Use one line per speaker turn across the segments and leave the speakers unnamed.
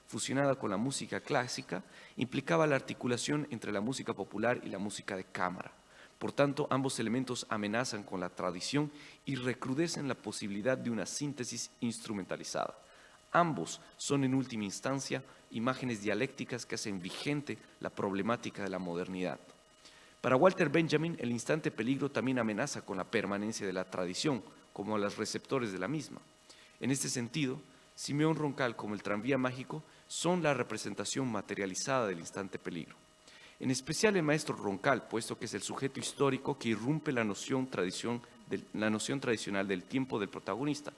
fusionada con la música clásica, implicaba la articulación entre la música popular y la música de cámara. Por tanto, ambos elementos amenazan con la tradición y recrudecen la posibilidad de una síntesis instrumentalizada. Ambos son en última instancia imágenes dialécticas que hacen vigente la problemática de la modernidad. Para Walter Benjamin, el instante peligro también amenaza con la permanencia de la tradición, como a los receptores de la misma. En este sentido, Simeón Roncal como el tranvía mágico son la representación materializada del instante peligro. En especial el maestro Roncal, puesto que es el sujeto histórico que irrumpe la noción tradicional del tiempo del protagonista,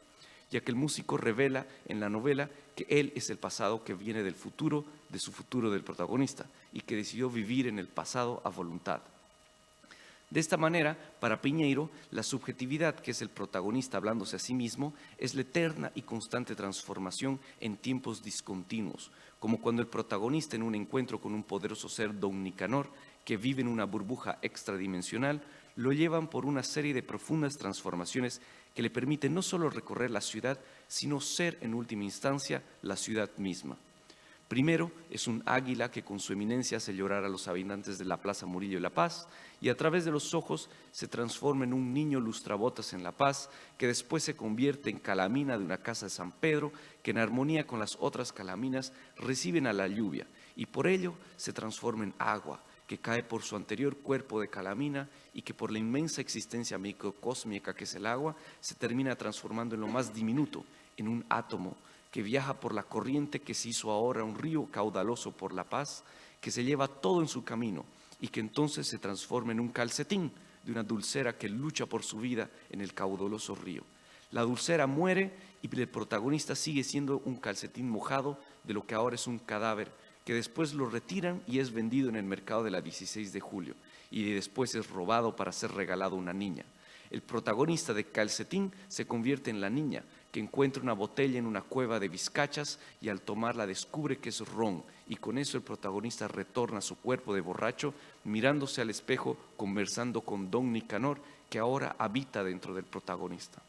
ya que el músico revela en la novela que él es el pasado que viene del futuro, de su futuro del protagonista, y que decidió vivir en el pasado a voluntad. De esta manera, para Piñeiro, la subjetividad, que es el protagonista hablándose a sí mismo, es la eterna y constante transformación en tiempos discontinuos, como cuando el protagonista en un encuentro con un poderoso ser don Nicanor, que vive en una burbuja extradimensional, lo llevan por una serie de profundas transformaciones que le permiten no solo recorrer la ciudad, sino ser en última instancia la ciudad misma. Primero es un águila que con su eminencia hace llorar a los habitantes de la Plaza Murillo y La Paz, y a través de los ojos se transforma en un niño lustrabotas en La Paz, que después se convierte en calamina de una casa de San Pedro, que en armonía con las otras calaminas reciben a la lluvia, y por ello se transforma en agua, que cae por su anterior cuerpo de calamina y que por la inmensa existencia microcósmica que es el agua, se termina transformando en lo más diminuto, en un átomo, que viaja por la corriente que se hizo ahora un río caudaloso por La Paz, que se lleva todo en su camino y que entonces se transforma en un calcetín de una dulcera que lucha por su vida en el caudaloso río. La dulcera muere y el protagonista sigue siendo un calcetín mojado de lo que ahora es un cadáver, que después lo retiran y es vendido en el mercado de la 16 de julio, y después es robado para ser regalado a una niña. El protagonista de Calcetín se convierte en la niña, que encuentra una botella en una cueva de vizcachas y al tomarla descubre que es ron, y con eso el protagonista retorna a su cuerpo de borracho, mirándose al espejo, conversando con don Nicanor, que ahora habita dentro del protagonista.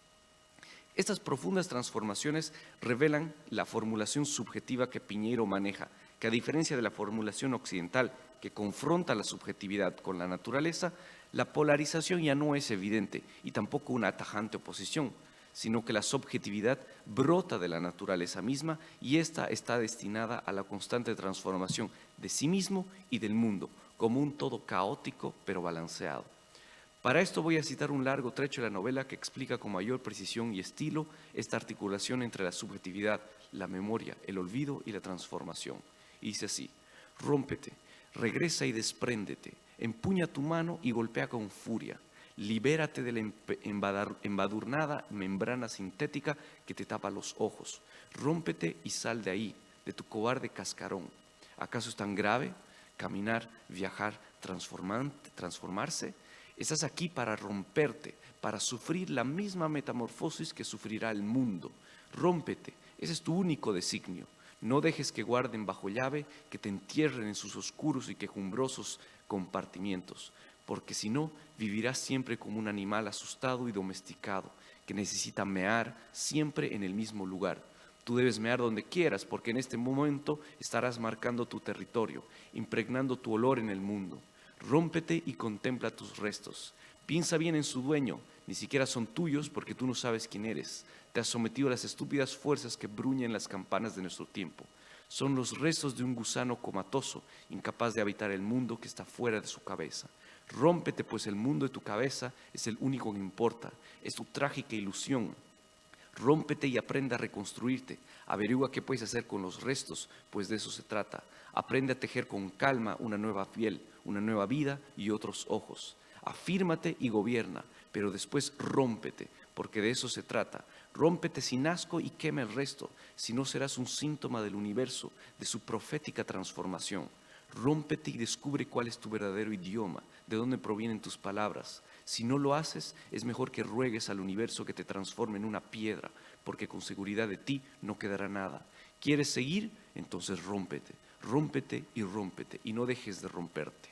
Estas profundas transformaciones revelan la formulación subjetiva que Piñeiro maneja, que a diferencia de la formulación occidental que confronta la subjetividad con la naturaleza, la polarización ya no es evidente y tampoco una tajante oposición, sino que la subjetividad brota de la naturaleza misma y ésta está destinada a la constante transformación de sí mismo y del mundo, como un todo caótico pero balanceado. Para esto voy a citar un largo trecho de la novela que explica con mayor precisión y estilo esta articulación entre la subjetividad, la memoria, el olvido y la transformación. Y dice así: rómpete, regresa y despréndete, empuña tu mano y golpea con furia. Libérate de la embadurnada membrana sintética que te tapa los ojos. Rómpete y sal de ahí, de tu cobarde cascarón. ¿Acaso es tan grave caminar, viajar, transformarse? Estás aquí para romperte, para sufrir la misma metamorfosis que sufrirá el mundo. Rómpete, ese es tu único designio. No dejes que guarden bajo llave, que te entierren en sus oscuros y quejumbrosos compartimientos, porque si no, vivirás siempre como un animal asustado y domesticado, que necesita mear siempre en el mismo lugar. Tú debes mear donde quieras, porque en este momento estarás marcando tu territorio, impregnando tu olor en el mundo. Rómpete y contempla tus restos. Piensa bien en su dueño, ni siquiera son tuyos porque tú no sabes quién eres. Te has sometido a las estúpidas fuerzas que bruñen las campanas de nuestro tiempo. Son los restos de un gusano comatoso, incapaz de habitar el mundo que está fuera de su cabeza. Rómpete, pues el mundo de tu cabeza es el único que importa, es tu trágica ilusión. Rómpete y aprende a reconstruirte. Averigua qué puedes hacer con los restos, pues de eso se trata. Aprende a tejer con calma una nueva piel, una nueva vida y otros ojos. Afírmate y gobierna, pero después rómpete, porque de eso se trata. Rómpete sin asco y quema el resto, si no serás un síntoma del universo, de su profética transformación. Rómpete y descubre cuál es tu verdadero idioma, de dónde provienen tus palabras. Si no lo haces, es mejor que ruegues al universo que te transforme en una piedra, porque con seguridad de ti no quedará nada. ¿Quieres seguir? Entonces rómpete, rómpete, y no dejes de romperte.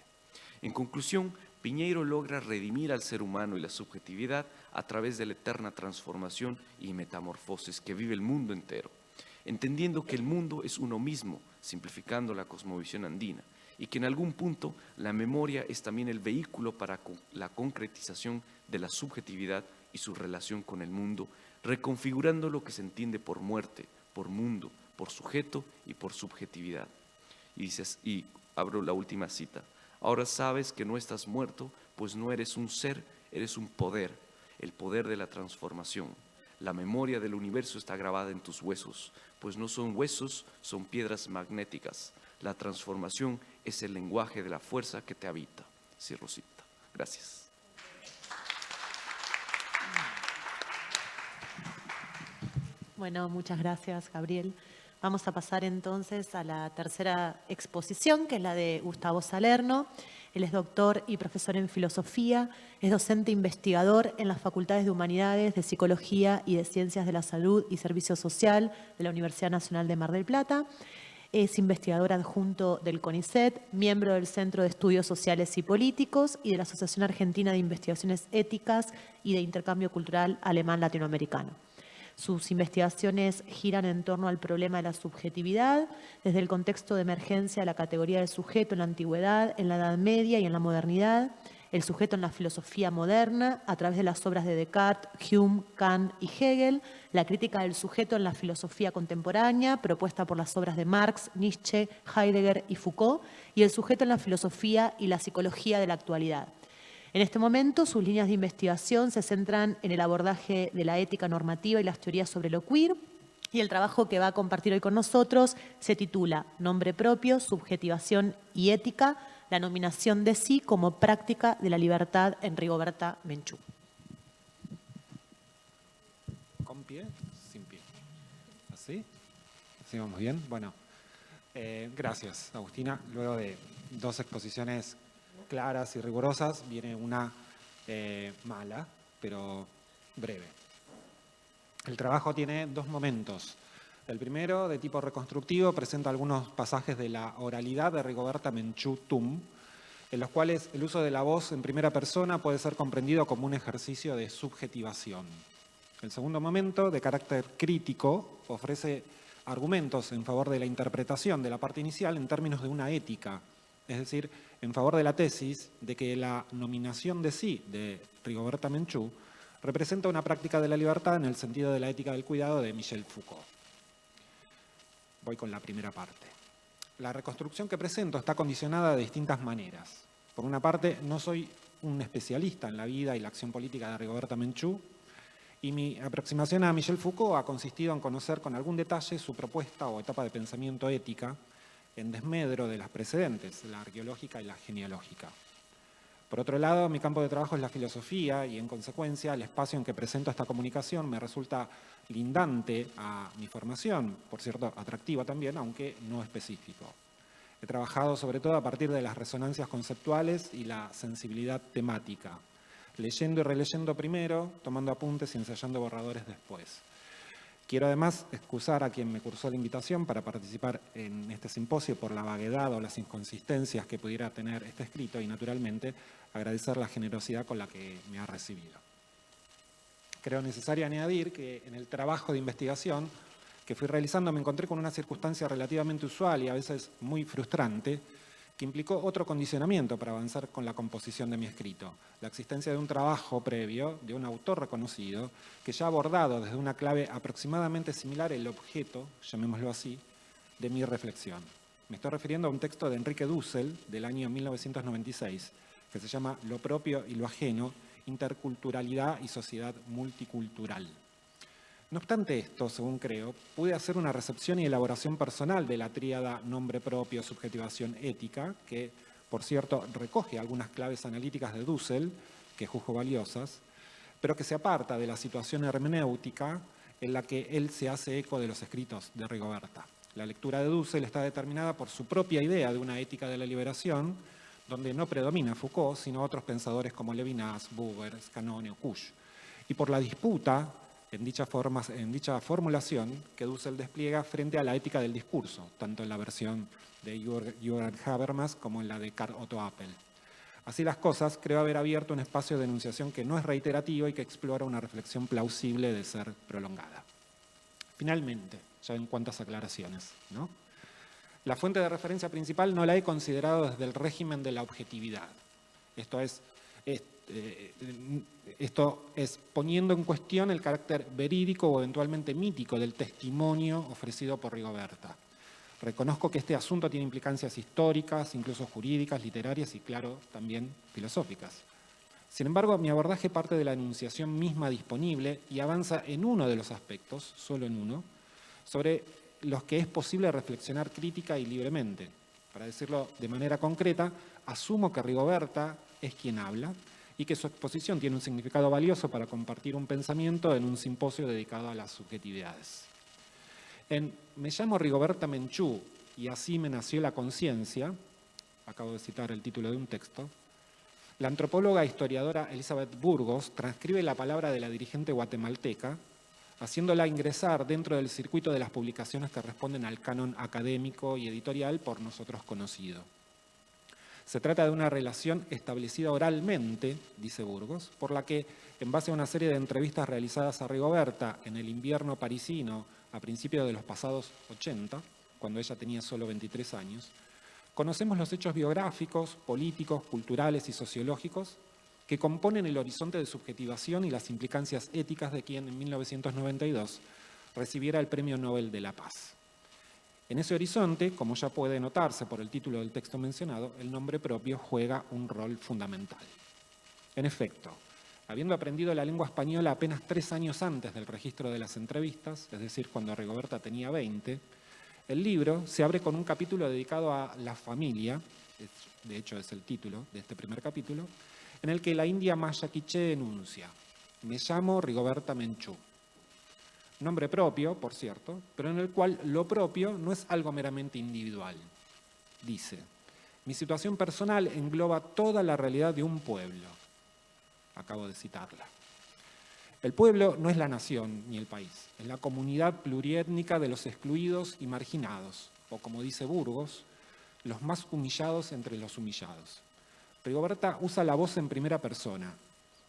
En conclusión, Piñeiro logra redimir al ser humano y la subjetividad a través de la eterna transformación y metamorfosis que vive el mundo entero. entendiendo que el mundo es uno mismo, simplificando la cosmovisión andina, y que en algún punto la memoria es también el vehículo para la concretización de la subjetividad y su relación con el mundo, reconfigurando lo que se entiende por muerte, por mundo, por sujeto y por subjetividad. Y dices, y abro la última cita, ahora sabes que no estás muerto, pues no eres un ser, eres un poder, el poder de la transformación. La memoria del universo está grabada en tus huesos, pues no son huesos, son piedras magnéticas. La transformación es el lenguaje de la fuerza que te habita. Cierro cita. Gracias.
Bueno, muchas gracias, Gabriel. Vamos a pasar entonces a la tercera exposición, que es la de Gustavo Salerno. Él es doctor y profesor en filosofía, es docente investigador en las facultades de Humanidades, de Psicología y de Ciencias de la Salud y Servicio Social de la Universidad Nacional de Mar del Plata. Es investigador adjunto del CONICET, miembro del Centro de Estudios Sociales y Políticos y de la Asociación Argentina de Investigaciones Éticas y de Intercambio Cultural Alemán-Latinoamericano. Sus investigaciones giran en torno al problema de la subjetividad, desde el contexto de emergencia de la categoría del sujeto en la antigüedad, en la Edad Media y en la modernidad, el sujeto en la filosofía moderna, a través de las obras de Descartes, Hume, Kant y Hegel, la crítica del sujeto en la filosofía contemporánea, propuesta por las obras de Marx, Nietzsche, Heidegger y Foucault, y el sujeto en la filosofía y la psicología de la actualidad. En este momento, sus líneas de investigación se centran en el abordaje de la ética normativa y las teorías sobre lo queer, y el trabajo que va a compartir hoy con nosotros se titula Nombre propio, subjetivación y ética, la nominación de sí como práctica de la libertad en Rigoberta Menchú.
¿Con pie? Sin pie. ¿Así? ¿Así vamos bien? Bueno, gracias, Agustina. Luego de dos exposiciones claras y rigurosas, viene una mala, pero breve. El trabajo tiene dos momentos. El primero, de tipo reconstructivo, presenta algunos pasajes de la oralidad de Rigoberta Menchú Tum, en los cuales el uso de la voz en primera persona puede ser comprendido como un ejercicio de subjetivación. El segundo momento, de carácter crítico, ofrece argumentos en favor de la interpretación de la parte inicial en términos de una ética, es decir, en favor de la tesis de que la nominación de sí de Rigoberta Menchú representa una práctica de la libertad en el sentido de la ética del cuidado de Michel Foucault. Voy con la primera parte. La reconstrucción que presento está condicionada de distintas maneras. Por una parte, no soy un especialista en la vida y la acción política de Rigoberta Menchú, y mi aproximación a Michel Foucault ha consistido en conocer con algún detalle su propuesta o etapa de pensamiento ética en desmedro de las precedentes, la arqueológica y la genealógica. Por otro lado, mi campo de trabajo es la filosofía y, en consecuencia, el espacio en que presento esta comunicación me resulta lindante a mi formación, por cierto, atractiva también, aunque no específico. He trabajado sobre todo a partir de las resonancias conceptuales y la sensibilidad temática, leyendo y releyendo primero, tomando apuntes y ensayando borradores después. Quiero además excusar a quien me cursó la invitación para participar en este simposio por la vaguedad o las inconsistencias que pudiera tener este escrito y, naturalmente, agradecer la generosidad con la que me ha recibido. Creo necesario añadir que en el trabajo de investigación que fui realizando me encontré con una circunstancia relativamente usual y a veces muy frustrante, que implicó otro condicionamiento para avanzar con la composición de mi escrito, la existencia de un trabajo previo de un autor reconocido que ya ha abordado desde una clave aproximadamente similar el objeto, llamémoslo así, de mi reflexión. Me estoy refiriendo a un texto de Enrique Dussel del año 1996 que se llama Lo propio y lo ajeno, interculturalidad y sociedad multicultural. No obstante esto, según creo, pude hacer una recepción y elaboración personal de la tríada nombre propio, subjetivación ética, que, por cierto, recoge algunas claves analíticas de Dussel, que juzgo valiosas, pero que se aparta de la situación hermenéutica en la que él se hace eco de los escritos de Rigoberta. La lectura de Dussel está determinada por su propia idea de una ética de la liberación, donde no predomina Foucault, sino otros pensadores como Levinas, Buber, Scanone o Kusch, y por la disputa en dicha formulación que Dussel despliega frente a la ética del discurso, tanto en la versión de Jürgen Habermas como en la de Karl Otto Appel. Así las cosas, creo haber abierto un espacio de enunciación que no es reiterativo y que explora una reflexión plausible de ser prolongada. Finalmente, Ya ven cuántas aclaraciones, ¿no? La fuente de referencia principal no la he considerado desde el régimen de la objetividad. Esto es poniendo en cuestión el carácter verídico o eventualmente mítico del testimonio ofrecido por Rigoberta. Reconozco que este asunto tiene implicancias históricas, incluso jurídicas, literarias y, claro, también filosóficas. Sin embargo, mi abordaje parte de la enunciación misma disponible y avanza en uno de los aspectos, solo en uno, sobre los que es posible reflexionar crítica y libremente. Para decirlo de manera concreta, asumo que Rigoberta es quien habla y que su exposición tiene un significado valioso para compartir un pensamiento en un simposio dedicado a las subjetividades. En Me llamo Rigoberta Menchú y así me nació la conciencia, acabo de citar el título de un texto, la antropóloga e historiadora Elizabeth Burgos transcribe la palabra de la dirigente guatemalteca, haciéndola ingresar dentro del circuito de las publicaciones que responden al canon académico y editorial por nosotros conocido. Se trata de una relación establecida oralmente, dice Burgos, por la que, en base a una serie de entrevistas realizadas a Rigoberta en el invierno parisino a principios de los pasados 80, cuando ella tenía solo 23 años, conocemos los hechos biográficos, políticos, culturales y sociológicos que componen el horizonte de subjetivación y las implicancias éticas de quien en 1992 recibiera el Premio Nobel de la Paz. En ese horizonte, como ya puede notarse por el título del texto mencionado, el nombre propio juega un rol fundamental. En efecto, habiendo aprendido la lengua española apenas 3 años antes del registro de las entrevistas, es decir, cuando Rigoberta tenía 20, el libro se abre con un capítulo dedicado a la familia, de hecho es el título de este primer capítulo, en el que la india Maya Quiché enuncia: me llamo Rigoberta Menchú. Nombre propio, por cierto, pero en el cual lo propio no es algo meramente individual. Dice: mi situación personal engloba toda la realidad de un pueblo. Acabo de citarla. El pueblo no es la nación ni el país, es la comunidad pluriétnica de los excluidos y marginados, o como dice Burgos, los más humillados entre los humillados. Rigoberta usa la voz en primera persona,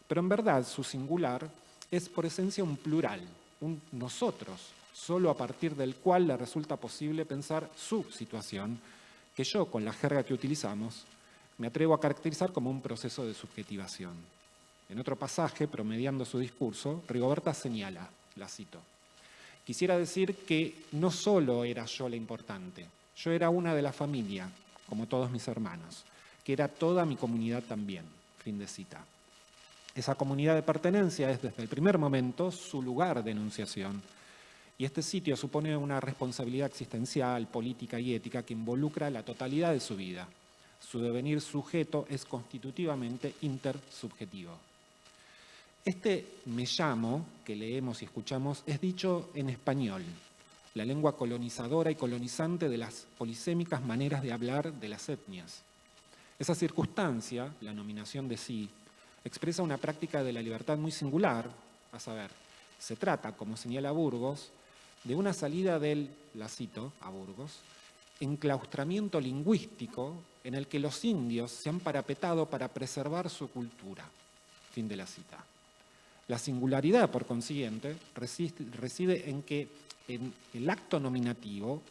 pero en verdad su singular es por esencia un plural, un nosotros, solo a partir del cual le resulta posible pensar su situación, que yo, con la jerga que utilizamos, me atrevo a caracterizar como un proceso de subjetivación. En otro pasaje, promediando su discurso, Rigoberta señala, la cito: quisiera decir que no solo era yo la importante, yo era una de la familia, como todos mis hermanos, que era toda mi comunidad también. Fin de cita. Esa comunidad de pertenencia es desde el primer momento su lugar de enunciación, y este sitio supone una responsabilidad existencial, política y ética que involucra la totalidad de su vida. Su devenir sujeto es constitutivamente intersubjetivo. Este me llamo, que leemos y escuchamos, es dicho en español, la lengua colonizadora y colonizante de las polisémicas maneras de hablar de las etnias. Esa circunstancia, la nominación de sí, expresa una práctica de la libertad muy singular, a saber, se trata, como señala Burgos, de una salida del, la cito a Burgos, enclaustramiento lingüístico en el que los indios se han parapetado para preservar su cultura. Fin de la cita. La singularidad, por consiguiente, reside en que en el acto nominativo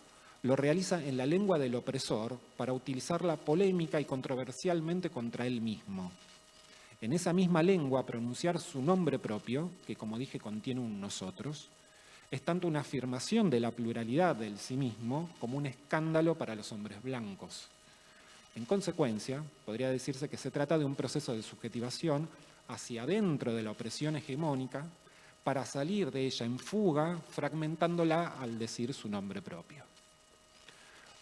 lo realiza en la lengua del opresor para utilizarla polémica y controversialmente contra él mismo. En esa misma lengua pronunciar su nombre propio, que como dije contiene un nosotros, es tanto una afirmación de la pluralidad del sí mismo como un escándalo para los hombres blancos. En consecuencia, podría decirse que se trata de un proceso de subjetivación hacia adentro de la opresión hegemónica para salir de ella en fuga, fragmentándola al decir su nombre propio.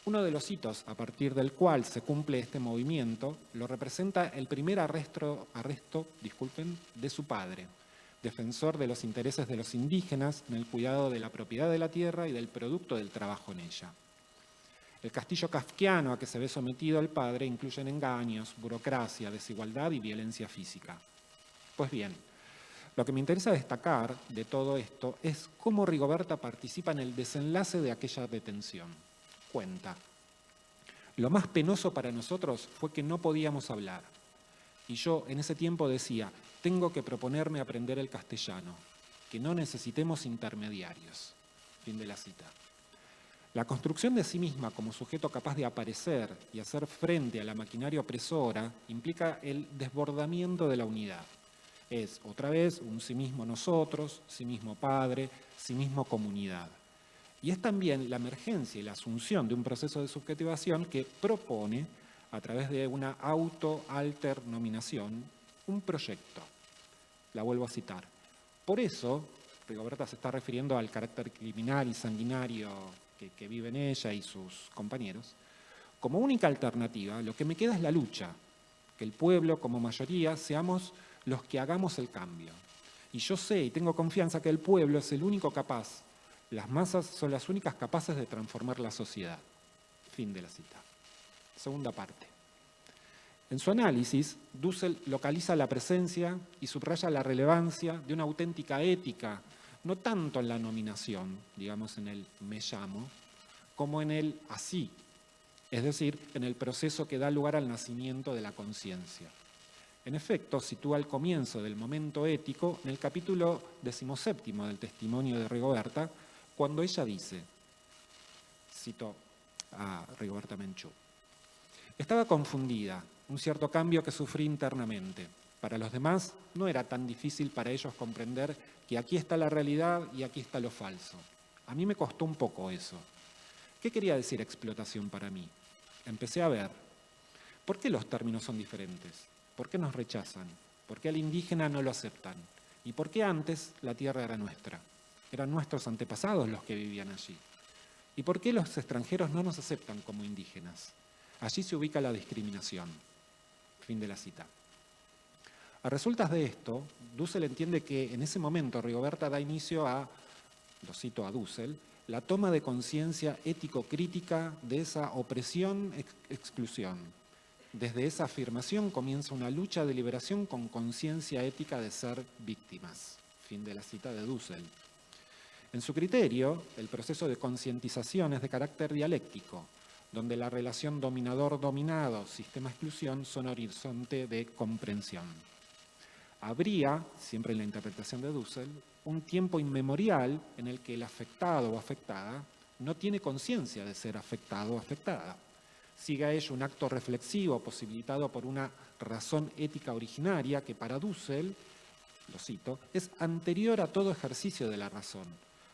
Uno de los hitos a partir del cual se cumple este movimiento lo representa el primer arresto de su padre, defensor de los intereses de los indígenas en el cuidado de la propiedad de la tierra y del producto del trabajo en ella. El castillo kafkiano a que se ve sometido el padre incluye engaños, burocracia, desigualdad y violencia física. Pues bien, lo que me interesa destacar de todo esto es cómo Rigoberta participa en el desenlace de aquella detención. Cuenta: lo más penoso para nosotros fue que no podíamos hablar. Y yo en ese tiempo decía, tengo que proponerme aprender el castellano, que no necesitemos intermediarios. Fin de la cita. La construcción de sí misma como sujeto capaz de aparecer y hacer frente a la maquinaria opresora implica el desbordamiento de la unidad. Es, otra vez, un sí mismo nosotros, sí mismo padre, sí mismo comunidad. Y es también la emergencia y la asunción de un proceso de subjetivación que propone, a través de una auto-alternominación, un proyecto. La vuelvo a citar. Por eso, Rigoberta se está refiriendo al carácter criminal y sanguinario que viven ella y sus compañeros. Como única alternativa, lo que me queda es la lucha, que el pueblo, como mayoría, seamos los que hagamos el cambio. Y yo sé y tengo confianza que el pueblo es el único capaz, las masas son las únicas capaces de transformar la sociedad. Fin de la cita. Segunda parte. En su análisis, Dussel localiza la presencia y subraya la relevancia de una auténtica ética, no tanto en la nominación, digamos en el me llamo, como en el así, es decir, en el proceso que da lugar al nacimiento de la conciencia. En efecto, sitúa el comienzo del momento ético en el capítulo 17 del testimonio de Rigoberta, cuando ella dice, cito a Rigoberta Menchú, estaba confundida, un cierto cambio que sufrí internamente. Para los demás no era tan difícil para ellos comprender que aquí está la realidad y aquí está lo falso. A mí me costó un poco eso. ¿Qué quería decir explotación para mí? Empecé a ver, ¿por qué los términos son diferentes? ¿Por qué nos rechazan? ¿Por qué al indígena no lo aceptan? ¿Y por qué antes la tierra era nuestra? Eran nuestros antepasados los que vivían allí. ¿Y por qué los extranjeros no nos aceptan como indígenas? Allí se ubica la discriminación. Fin de la cita. A resultas de esto, Dussel entiende que en ese momento Rigoberta da inicio a, lo cito a Dussel, la toma de conciencia ético-crítica de esa opresión-exclusión. Desde esa afirmación comienza una lucha de liberación con conciencia ética de ser víctimas. Fin de la cita de Dussel. En su criterio, el proceso de concientización es de carácter dialéctico, donde la relación dominador-dominado, sistema-exclusión, son horizonte de comprensión. Habría, siempre en la interpretación de Dussel, un tiempo inmemorial en el que el afectado o afectada no tiene conciencia de ser afectado o afectada. Sigue a ello un acto reflexivo posibilitado por una razón ética originaria que para Dussel, lo cito, es anterior a todo ejercicio de la razón,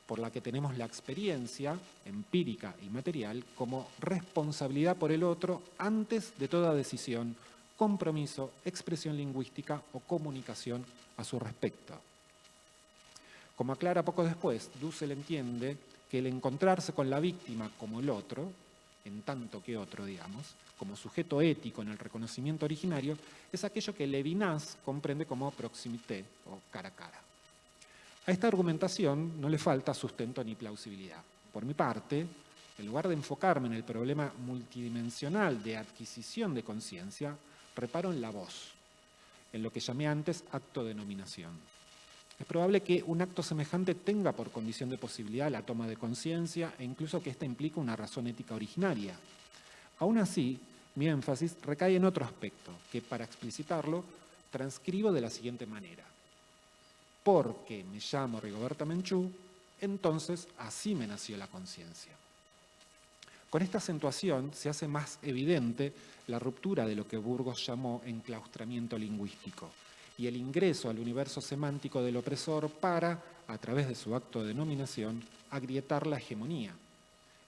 por la que tenemos la experiencia empírica y material como responsabilidad por el otro antes de toda decisión, compromiso, expresión lingüística o comunicación a su respecto. Como aclara poco después, Dussel entiende que el encontrarse con la víctima como el otro, en tanto que otro, digamos, como sujeto ético en el reconocimiento originario, es aquello que Levinas comprende como proximité o cara a cara. A esta argumentación no le falta sustento ni plausibilidad. Por mi parte, en lugar de enfocarme en el problema multidimensional de adquisición de conciencia, reparo en la voz, en lo que llamé antes acto de nominación. Es probable que un acto semejante tenga por condición de posibilidad la toma de conciencia e incluso que ésta implique una razón ética originaria. Aún así, mi énfasis recae en otro aspecto, que para explicitarlo transcribo de la siguiente manera. Porque me llamo Rigoberta Menchú, entonces así me nació la conciencia. Con esta acentuación se hace más evidente la ruptura de lo que Burgos llamó enclaustramiento lingüístico y el ingreso al universo semántico del opresor para, a través de su acto de nominación, agrietar la hegemonía.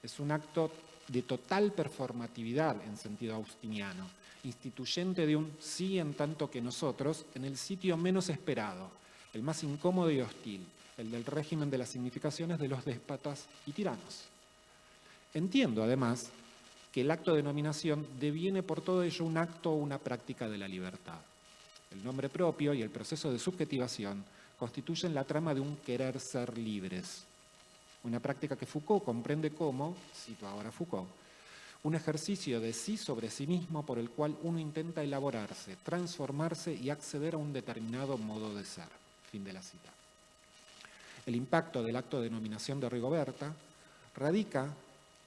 Es un acto de total performatividad en sentido austiniano, instituyente de un sí en tanto que nosotros en el sitio menos esperado, el más incómodo y hostil, el del régimen de las significaciones de los déspotas y tiranos. Entiendo, además, que el acto de nominación deviene por todo ello un acto o una práctica de la libertad. El nombre propio y el proceso de subjetivación constituyen la trama de un querer ser libres, una práctica que Foucault comprende como, cito ahora a Foucault, un ejercicio de sí sobre sí mismo por el cual uno intenta elaborarse, transformarse y acceder a un determinado modo de ser. Fin de la cita. El impacto del acto de nominación de Rigoberta radica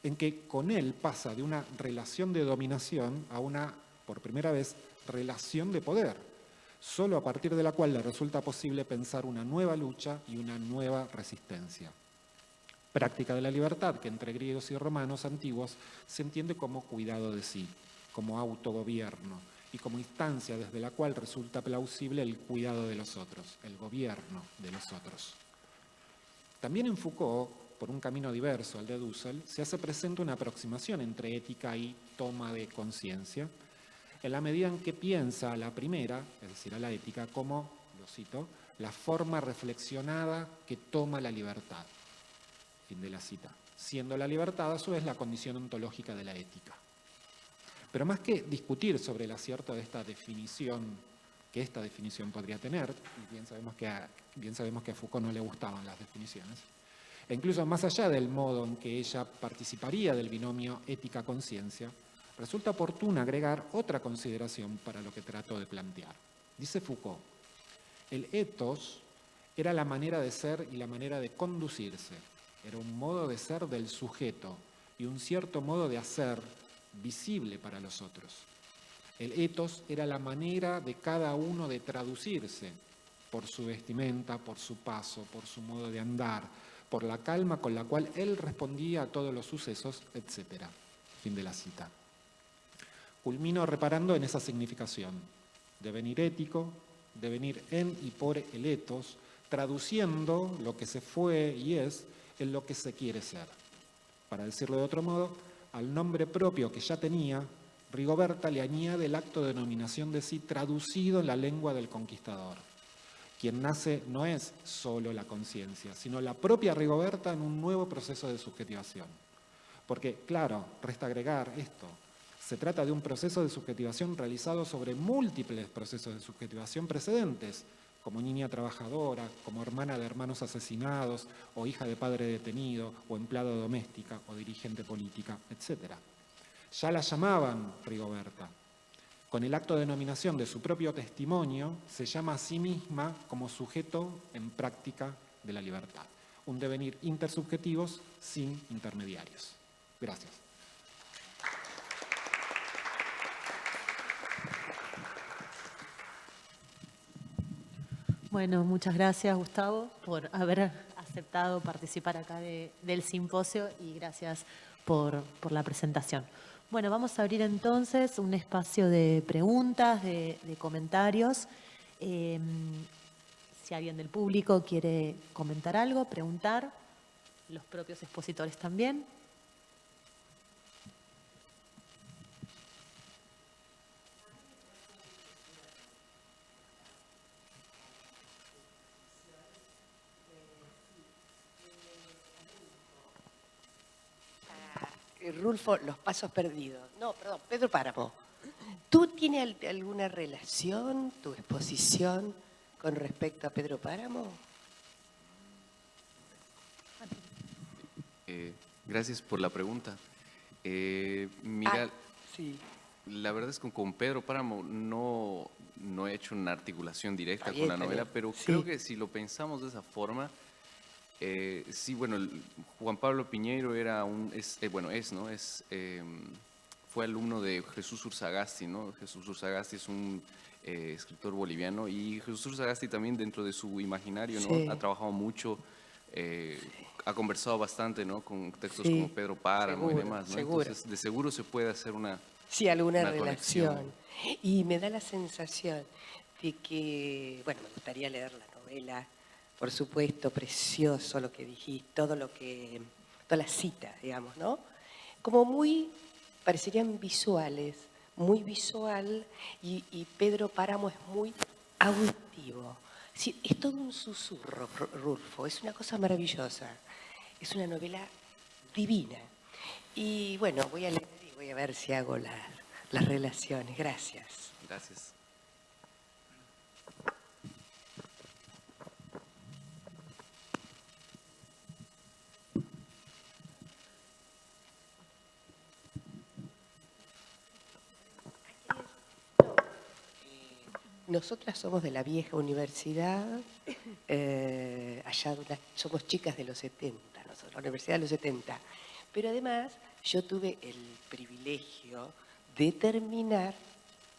en que con él pasa de una relación de dominación a una, por primera vez, relación de poder, solo a partir de la cual le resulta posible pensar una nueva lucha y una nueva resistencia. Práctica de la libertad, que entre griegos y romanos antiguos se entiende como cuidado de sí, como autogobierno, y como instancia desde la cual resulta plausible el cuidado de los otros, el gobierno de los otros. También en Foucault, por un camino diverso al de Dussel, se hace presente una aproximación entre ética y toma de conciencia, en la medida en que piensa a la primera, es decir, a la ética, como, lo cito, la forma reflexionada que toma la libertad. Fin de la cita. Siendo la libertad, a su vez, la condición ontológica de la ética. Pero más que discutir sobre el acierto de esta definición, que esta definición podría tener, y bien sabemos que a Foucault no le gustaban las definiciones, e incluso más allá del modo en que ella participaría del binomio ética-conciencia, resulta oportuno agregar otra consideración para lo que trato de plantear. Dice Foucault, el ethos era la manera de ser y la manera de conducirse, era un modo de ser del sujeto y un cierto modo de hacer visible para los otros. El ethos era la manera de cada uno de traducirse por su vestimenta, por su paso, por su modo de andar, por la calma con la cual él respondía a todos los sucesos, etc. Fin de la cita. Culmino reparando en esa significación, devenir ético, devenir en y por el ethos, traduciendo lo que se fue y es en lo que se quiere ser. Para decirlo de otro modo, al nombre propio que ya tenía, Rigoberta le añade el acto de denominación de sí traducido en la lengua del conquistador. Quien nace no es solo la conciencia, sino la propia Rigoberta en un nuevo proceso de subjetivación. Porque, claro, resta agregar esto, se trata de un proceso de subjetivación realizado sobre múltiples procesos de subjetivación precedentes, como niña trabajadora, como hermana de hermanos asesinados, o hija de padre detenido, o empleada doméstica, o dirigente política, etc. Ya la llamaban Rigoberta. Con el acto de denominación de su propio testimonio, se llama a sí misma como sujeto en práctica de la libertad. Un devenir intersubjetivos sin intermediarios. Gracias.
Bueno, muchas gracias, Gustavo, por haber aceptado participar acá del simposio y gracias por la presentación. Bueno, vamos a abrir entonces un espacio de preguntas, de comentarios. Si alguien del público quiere comentar algo, preguntar, los propios expositores también.
Rulfo, Los Pasos Perdidos. No, perdón, Pedro Páramo. ¿Tú tienes alguna relación, tu exposición, con respecto a Pedro Páramo?
Gracias por la pregunta. Mira,
sí.
la verdad es que con Pedro Páramo no he hecho una articulación directa con la novela, pero
sí.
creo que si lo pensamos de esa forma, sí, bueno, Juan Pablo Piñeiro era fue alumno de Jesús Urzagasti, ¿no? Jesús Urzagasti es un escritor boliviano y Jesús Urzagasti también dentro de su imaginario, ¿no?
Sí.
Ha trabajado mucho, ha conversado bastante, ¿no? Con textos
Sí,
como Pedro Páramo
seguro,
y demás, ¿no?
seguro.
Entonces, de seguro se puede hacer una
alguna
relación.
relación. Y me da la sensación de que, bueno, me gustaría leer la novela, por supuesto, precioso lo que dijiste, toda la cita, digamos, ¿no? Como parecerían visuales, muy visual, y Pedro Páramo es muy auditivo. Sí, es todo un susurro, Rulfo, es una cosa maravillosa. Es una novela divina. Y bueno, voy a leer y voy a ver si hago las relaciones. Gracias.
Gracias.
Nosotras somos de la vieja universidad, somos chicas de los 70, nosotros, la universidad de los 70. Pero además yo tuve el privilegio de terminar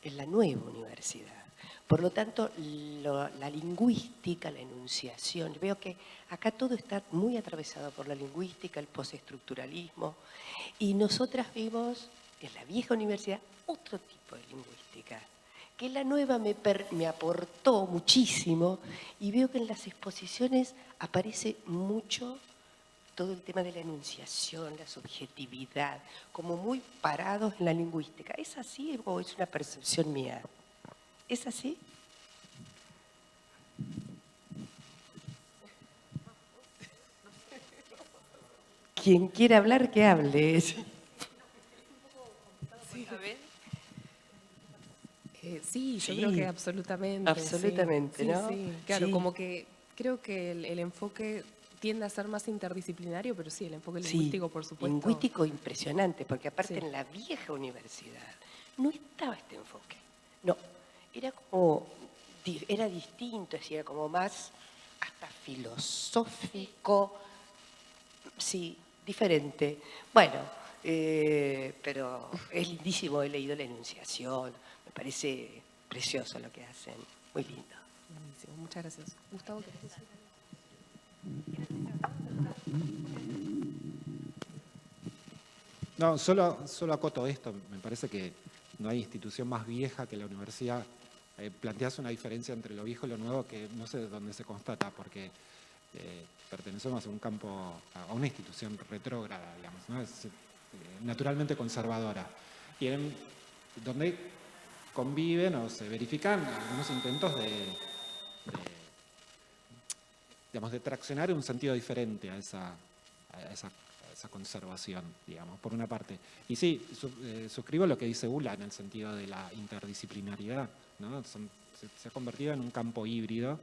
en la nueva universidad. Por lo tanto, la lingüística, la enunciación, veo que acá todo está muy atravesado por la lingüística, el postestructuralismo, y nosotras vimos en la vieja universidad otro tipo de lingüística, que la nueva me aportó muchísimo, y veo que en las exposiciones aparece mucho todo el tema de la enunciación, la subjetividad, como muy parados en la lingüística. ¿Es así o es una percepción mía? ¿Es así? Quien quiera hablar, que hable.
Sí, yo
Sí,
creo que absolutamente.
absolutamente,
sí,
¿no?
Sí, claro,
Sí.
como que creo que el enfoque tiende a ser más interdisciplinario, pero sí, el enfoque
Sí,
lingüístico, por supuesto.
lingüístico impresionante, porque aparte
Sí.
en la vieja universidad no estaba este enfoque. No, era como, era distinto, es decir, era como más hasta filosófico, sí, diferente. Bueno, pero es lindísimo, he leído la enunciación, me parece precioso lo que hacen, muy lindo.
Buenísimo, muchas gracias. Gustavo, ¿querés decir algo?
No, solo acoto esto. Me parece que no hay institución más vieja que la universidad. Planteas una diferencia entre lo viejo y lo nuevo que no sé de dónde se constata, porque pertenecemos a un campo, a una institución retrógrada, digamos, ¿no? Es naturalmente conservadora. Y donde conviven o se verifican algunos intentos digamos, de traccionar un sentido diferente a esa conservación, digamos, por una parte. Y sí, suscribo lo que dice Ula en el sentido de la interdisciplinaridad, ¿no? Se ha convertido en un campo híbrido,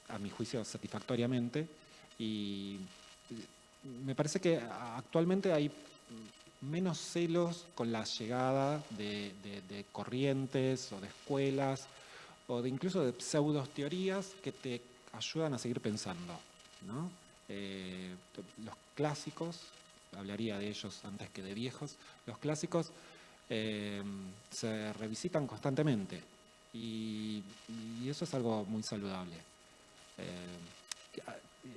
a mi juicio satisfactoriamente, y me parece que actualmente hay menos celos con la llegada de corrientes o de escuelas o de incluso de pseudoteorías que te ayudan a seguir pensando, ¿no? Los clásicos, hablaría de ellos antes que de viejos, los clásicos se revisitan constantemente y eso es algo muy saludable.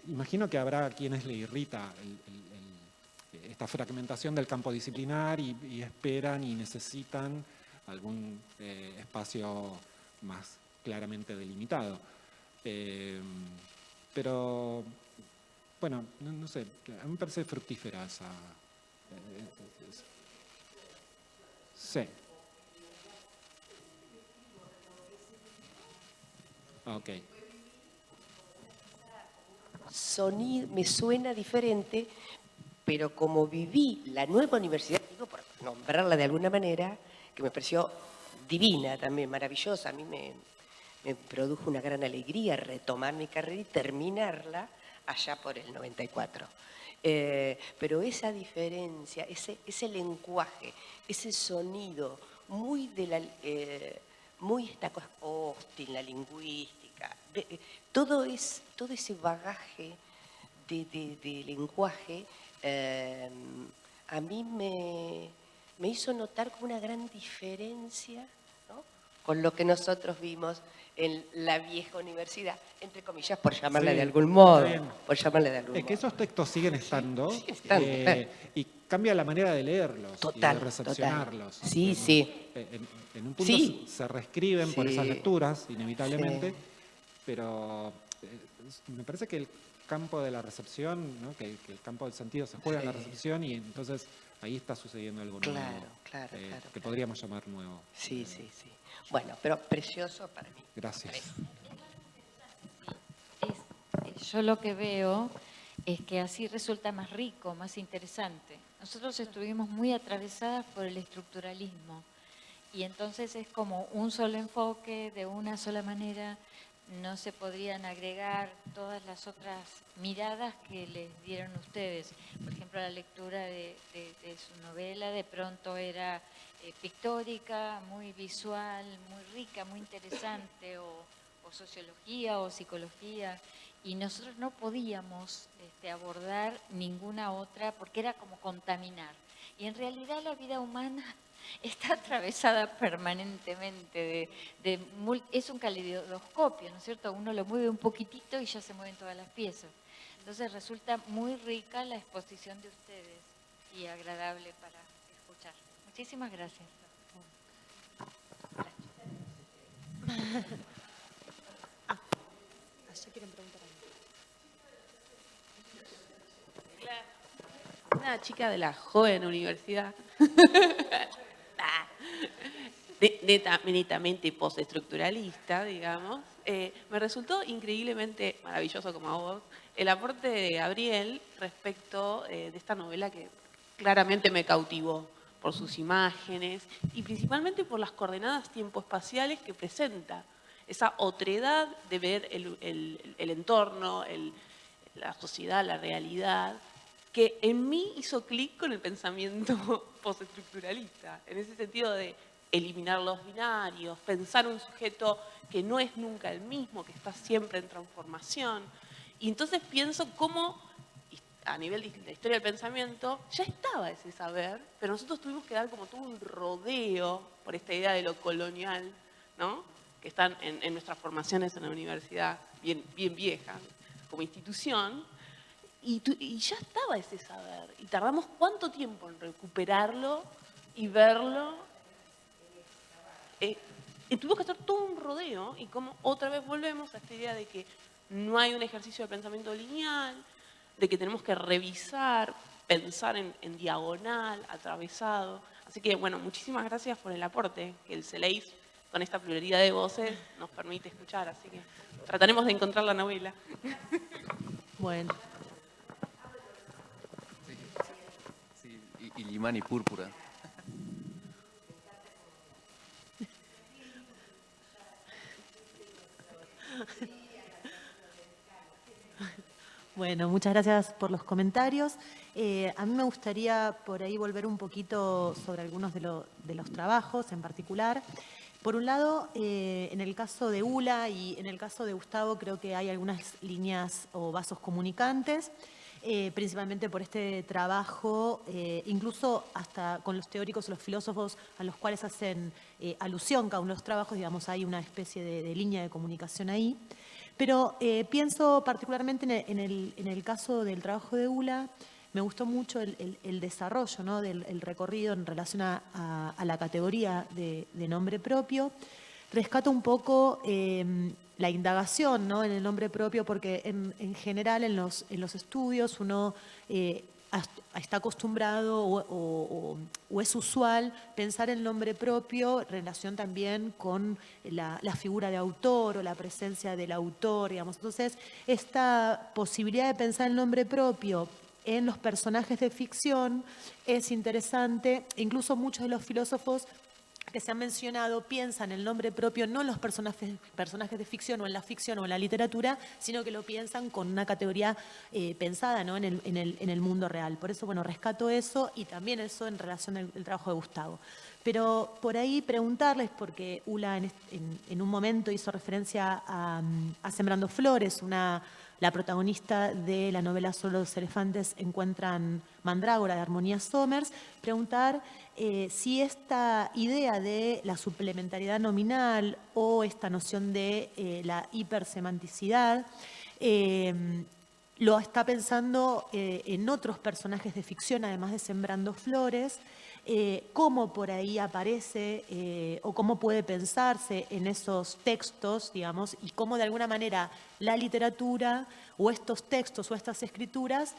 Imagino que habrá a quienes le irrita esta fragmentación del campo disciplinar y esperan y necesitan algún espacio más claramente delimitado. Pero, bueno, no sé, a mí me parece fructífera esa... sí. Ok.
Me suena diferente, pero como viví la nueva universidad, digo por nombrarla de alguna manera, que me pareció divina también, maravillosa, a mí me produjo una gran alegría retomar mi carrera y terminarla allá por el 94. Pero esa diferencia, ese lenguaje, ese sonido, muy de la... muy esta cosa, Austin, la lingüística, todo ese bagaje de lenguaje a mí me hizo notar como una gran diferencia, ¿no?, con lo que nosotros vimos en la vieja universidad, entre comillas, por llamarla
Sí,
de algún modo.
está bien.
Por llamarla de algún
Es que
modo.
esos textos siguen estando,
siguen estando, claro.
y cambia la manera de leerlos y de
Total,
recepcionarlos.
total. Sí,
Digamos,
sí.
en un punto
Sí.
se reescriben por esas
Sí.
lecturas, inevitablemente,
Sí.
pero me parece que el campo de la recepción, ¿no? que el campo del sentido se juega en la
Sí.
recepción y entonces ahí está sucediendo algo nuevo,
Claro,
que
claro.
podríamos llamar nuevo.
Sí. Bueno, pero precioso para mí.
Gracias.
Yo lo que veo es que así resulta más rico, más interesante. Nosotros estuvimos muy atravesadas por el estructuralismo y entonces es como un solo enfoque, de una sola manera, no se podrían agregar todas las otras miradas que les dieron ustedes. Por ejemplo, la lectura de su novela de pronto era pictórica, muy visual, muy rica, muy interesante, o sociología o psicología, y nosotros no podíamos abordar ninguna otra porque era como contaminar. Y en realidad la vida humana está atravesada permanentemente es un caleidoscopio, ¿no es cierto? Uno lo mueve un poquitito y ya se mueven todas las piezas. Entonces resulta muy rica la exposición de ustedes y agradable para escuchar. Muchísimas gracias.
Allá quieren preguntar algo.
Una chica de la joven universidad, netamente postestructuralista, digamos, me resultó increíblemente maravilloso como a vos el aporte de Gabriel respecto de esta novela que claramente me cautivó por sus imágenes y principalmente por las coordenadas tiempoespaciales que presenta. Esa otredad de ver el entorno, la sociedad, la realidad, que en mí hizo clic con el pensamiento postestructuralista, en ese sentido de eliminar los binarios, pensar un sujeto que no es nunca el mismo, que está siempre en transformación. Y entonces pienso cómo, a nivel de la historia del pensamiento, ya estaba ese saber, pero nosotros tuvimos que dar como todo un rodeo por esta idea de lo colonial, ¿no? Que están en nuestras formaciones en la universidad, bien vieja, como institución, y ya estaba ese saber. Y tardamos cuánto tiempo en recuperarlo y verlo. Y tuvimos que hacer todo un rodeo y como otra vez volvemos a esta idea de que no hay un ejercicio de pensamiento lineal, de que tenemos que revisar, pensar en diagonal, atravesado. Así que, bueno, muchísimas gracias por el aporte que el CELEIS, con esta pluralidad de voces, nos permite escuchar. Así que trataremos de encontrar la novela.
Bueno.
Sí, y limán y púrpura.
Bueno, muchas gracias por los comentarios. A mí me gustaría por ahí volver un poquito sobre algunos de los trabajos en particular. Por un lado, en el caso de Ula y en el caso de Gustavo, creo que hay algunas líneas o vasos comunicantes, principalmente por este trabajo, incluso hasta con los teóricos o los filósofos a los cuales hacen alusión cada uno de los trabajos, digamos, hay una especie de línea de comunicación ahí. Pero pienso particularmente en el caso del trabajo de Ula, me gustó mucho el desarrollo, ¿no? del recorrido en relación a la categoría de nombre propio. Rescato un poco la indagación, ¿no? en el nombre propio, porque en general en los estudios uno está acostumbrado o es usual pensar el nombre propio en relación también con la figura de autor o la presencia del autor, digamos. Entonces, esta posibilidad de pensar el nombre propio en los personajes de ficción es interesante. Incluso muchos de los filósofos que se han mencionado piensan el nombre propio no en los personajes de ficción o en la ficción o en la literatura, sino que lo piensan con una categoría pensada, ¿no? en el mundo real. Por eso, bueno, rescato eso y también eso en relación al trabajo de Gustavo. Pero por ahí preguntarles, porque Ula en un momento hizo referencia a Sembrando Flores, la protagonista de la novela Solo los elefantes encuentran mandrágora de Armonía Somers, preguntar si esta idea de la suplementariedad nominal o esta noción de la hipersemanticidad lo está pensando en otros personajes de ficción, además de Sembrando Flores, cómo por ahí aparece o cómo puede pensarse en esos textos, digamos, y cómo de alguna manera la literatura o estos textos o estas escrituras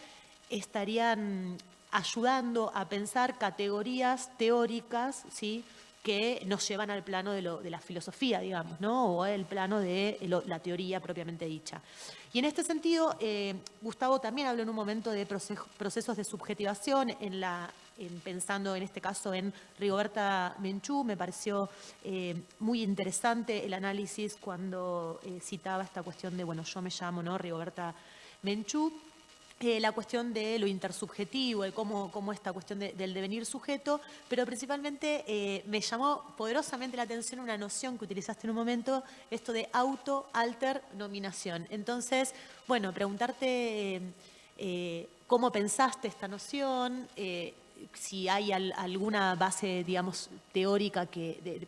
estarían ayudando a pensar categorías teóricas, ¿sí?, que nos llevan al plano de la filosofía, digamos, ¿no? O el plano de la teoría propiamente dicha. Y en este sentido, Gustavo también habló en un momento de procesos de subjetivación, pensando en este caso en Rigoberta Menchú. Me pareció muy interesante el análisis cuando citaba esta cuestión de, bueno, yo me llamo, ¿no?, Rigoberta Menchú. La cuestión de lo intersubjetivo, de cómo esta cuestión del devenir sujeto, pero principalmente me llamó poderosamente la atención una noción que utilizaste en un momento, esto de auto-alter-nominación. Entonces, bueno, preguntarte cómo pensaste esta noción, si hay alguna base, digamos, teórica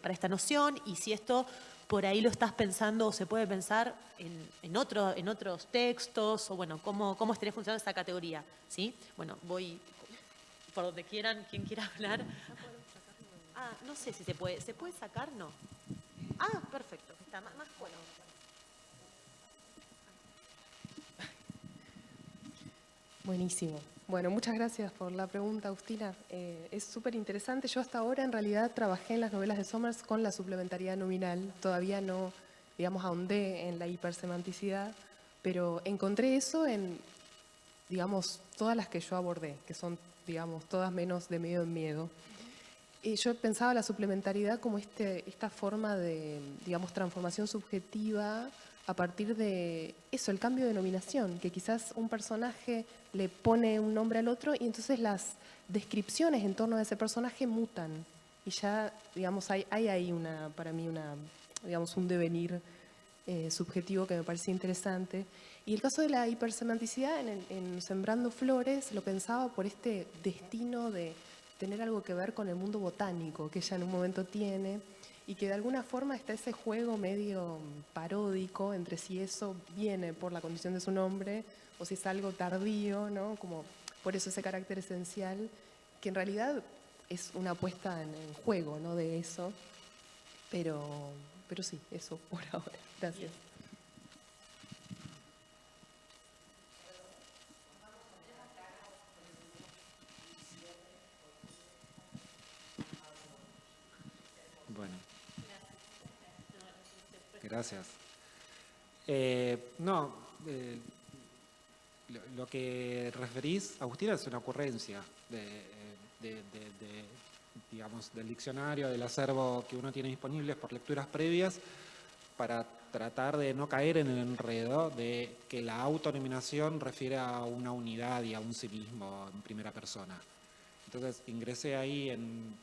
para esta noción y si esto por ahí lo estás pensando o se puede pensar en otros textos o, bueno, cómo estaría funcionando esta categoría, ¿sí? Bueno, voy por donde quieran, quien quiera hablar. Ah, no sé si se puede. ¿Se puede sacar? No. Ah, perfecto. Está más bueno.
Buenísimo. Bueno, muchas gracias por la pregunta, Agustina. Es súper interesante. Yo hasta ahora en realidad trabajé en las novelas de Somers con la suplementariedad nominal. Todavía no, digamos, ahondé en la hipersemanticidad, pero encontré eso en, digamos, todas las que yo abordé, que son, digamos, todas menos de miedo en miedo. Y yo pensaba la suplementariedad como esta forma de, digamos, transformación subjetiva a partir de eso, el cambio de denominación, que quizás un personaje le pone un nombre al otro y entonces las descripciones en torno a ese personaje mutan. Y ya, digamos, hay ahí para mí digamos, un devenir subjetivo que me parece interesante. Y el caso de la hipersemanticidad en Sembrando Flores lo pensaba por este destino de tener algo que ver con el mundo botánico que ella en un momento tiene y que de alguna forma está ese juego medio paródico entre si eso viene por la condición de su nombre o si es algo tardío, ¿no? Como por eso ese carácter esencial, que en realidad es una puesta en juego, ¿no? De eso, pero sí, eso por ahora. Gracias.
Bueno. Gracias. Lo que referís, Agustina, es una ocurrencia digamos, del diccionario, del acervo que uno tiene disponibles por lecturas previas, para tratar de no caer en el enredo de que la autonominación refiere a una unidad y a un sí mismo en primera persona. Entonces ingresé ahí en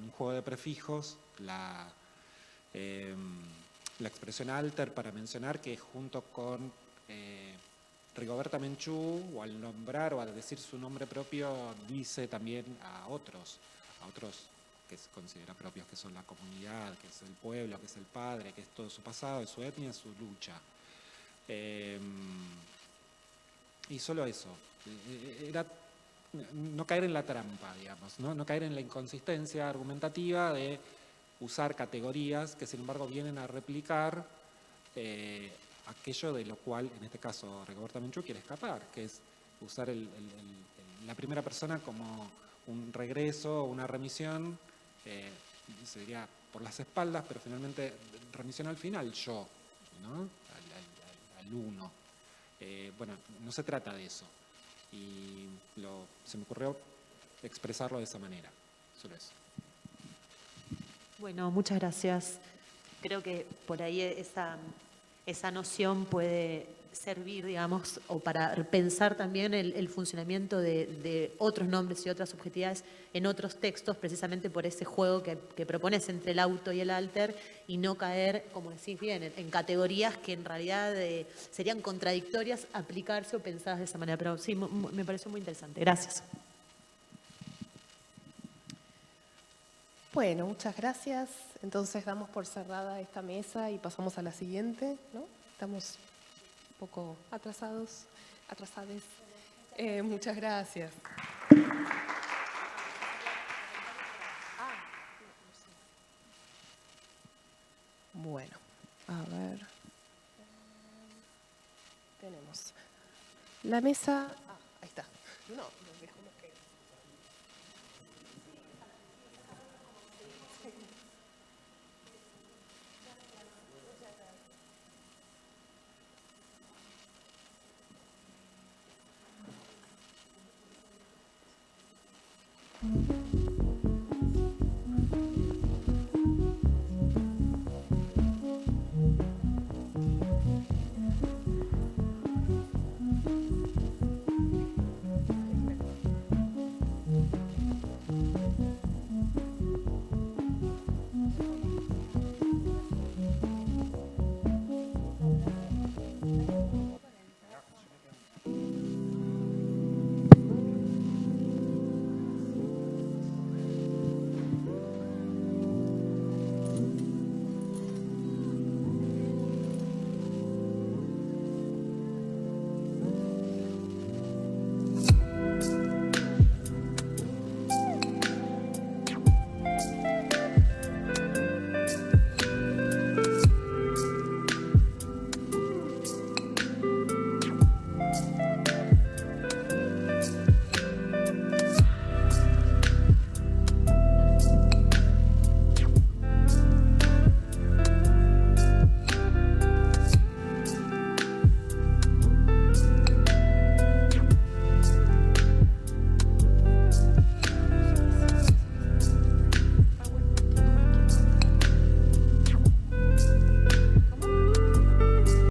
un juego de prefijos la expresión alter para mencionar que junto con Rigoberta Menchú, o al nombrar o al decir su nombre propio, dice también a otros que se consideran propios, que son la comunidad, que es el pueblo, que es el padre, que es todo su pasado, es su etnia, es su lucha. Y solo eso. Era no caer en la trampa, digamos, no caer en la inconsistencia argumentativa de usar categorías que sin embargo vienen a replicar aquello de lo cual, en este caso, Rigoberta Menchú quiere escapar, que es usar la primera persona como un regreso, una remisión, se diría por las espaldas, pero finalmente remisión al final, yo, ¿no? al uno. Bueno, no se trata de eso. Y se me ocurrió expresarlo de esa manera, solo eso.
Bueno, muchas gracias. Creo que por ahí esa noción puede servir, digamos, o para pensar también el funcionamiento de otros nombres y otras subjetividades en otros textos, precisamente por ese juego que propones entre el auto y el alter, y no caer, como decís bien, en categorías que en realidad serían contradictorias aplicarse o pensadas de esa manera. Pero sí, me pareció muy interesante. Gracias.
Bueno, muchas gracias. Entonces damos por cerrada esta mesa y pasamos a la siguiente, ¿no? Estamos un poco atrasades. Muchas gracias. Bueno, a ver. Tenemos la mesa. Ah, ahí está. No, dejamos que. Mm-hmm.